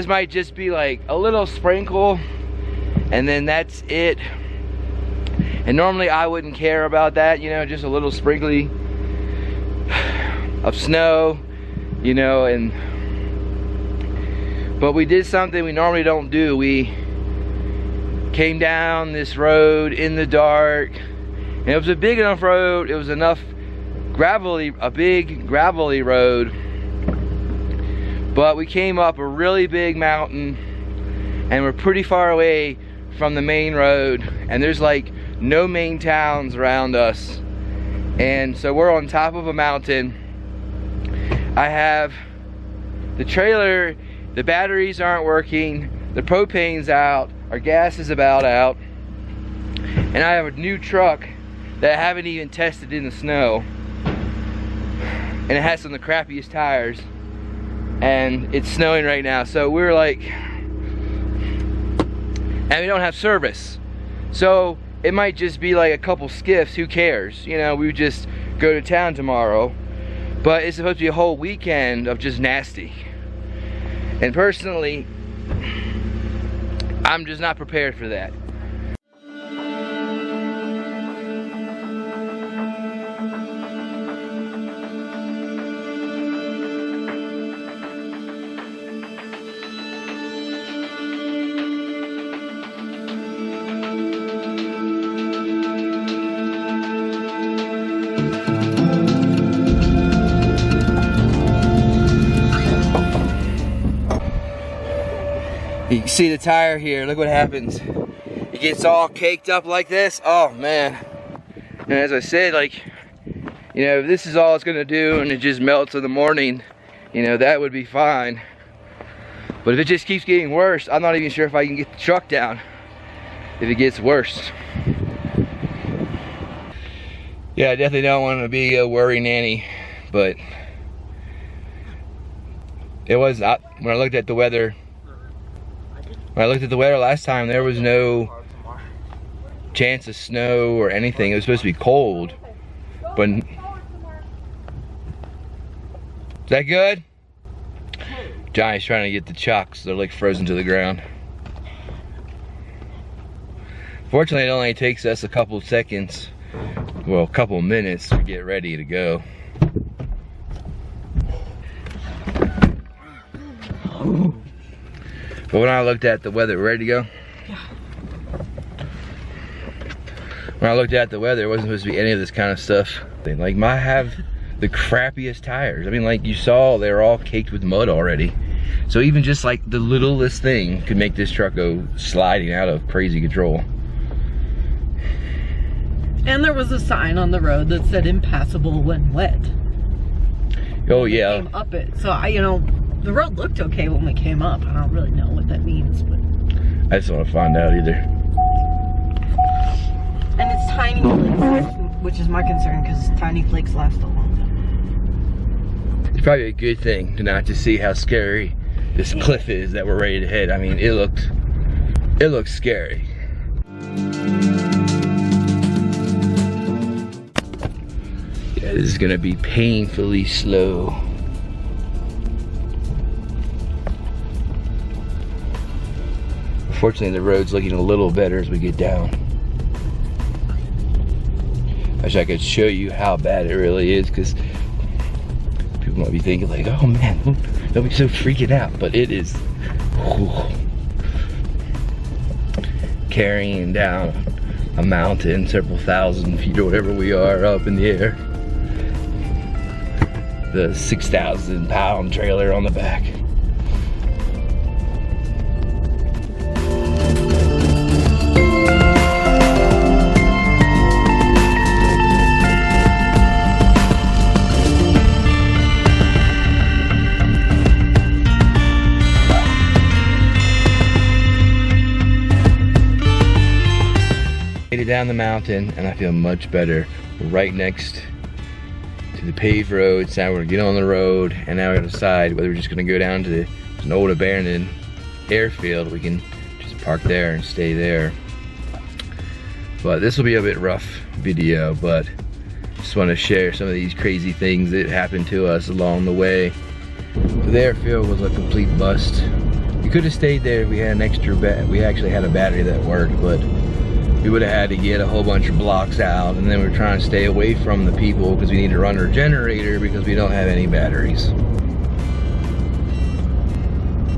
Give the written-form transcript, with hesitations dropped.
this might just be like a little sprinkle and then that's it. And normally I wouldn't care about that, you know, just a little sprinkly of snow, you know, but we did something we normally don't do. We came down this road in the dark, and it was a big enough road, it was enough a big gravelly road, but we came up a really big mountain and we're pretty far away from the main road, and there's like no main towns around us. And so we're on top of a mountain. I have the trailer, the batteries aren't working, the propane's out, our gas is about out, and I have a new truck that I haven't even tested in the snow, and it has some of the crappiest tires, and it's snowing right now. So we're like, and we don't have service, so it might just be like a couple skiffs, who cares, you know, we would just go to town tomorrow. But it's supposed to be a whole weekend of just nasty, and personally I'm just not prepared for that. You can see the tire here, look what happens. It gets all caked up like this, oh man. And as I said, like, you know, if this is all it's gonna do and it just melts in the morning, you know, that would be fine. But if it just keeps getting worse, I'm not even sure if I can get the truck down if it gets worse. Yeah, I definitely don't want to be a worry nanny, but it was, when I looked at the weather, last time, there was no chance of snow or anything. It was supposed to be cold, but is that good? Johnny's trying to get the chucks. They're like frozen to the ground. Fortunately, it only takes us a couple of seconds, well, a couple of minutes to get ready to go. But when I looked at the weather, ready to go? Yeah. When I looked at the weather, it wasn't supposed to be any of this kind of stuff. They like might have the crappiest tires. I mean, like you saw, they were all caked with mud already. So even just like the littlest thing could make this truck go sliding out of crazy control. And there was a sign on the road that said impassable when wet. Oh yeah. Came up it, so you know, the road looked okay when we came up. I don't really know what that means, but I just want to find out either. And it's tiny flakes, which is my concern, because tiny flakes last a long time. It's probably a good thing to not just see how scary this cliff is that we're ready to hit. I mean, it looks scary. Yeah, this is gonna be painfully slow. Fortunately, the road's looking a little better as we get down. I wish I could show you how bad it really is, because people might be thinking like, oh man, don't be so freaking out, but it is carrying down a mountain several thousand feet or whatever we are up in the air. The 6,000-pound trailer on the back. Made it down the mountain and I feel much better. We're right next to the paved road. So now we're gonna get on the road, and now we're gonna decide whether we're just gonna go down to an old abandoned airfield. We can just park there and stay there. But this will be a bit rough video, but just want to share some of these crazy things that happened to us along the way. The airfield was a complete bust. We could have stayed there if we had an extra we actually had a battery that worked, but we would have had to get a whole bunch of blocks out, and then we're trying to stay away from the people because we need to run our generator because we don't have any batteries.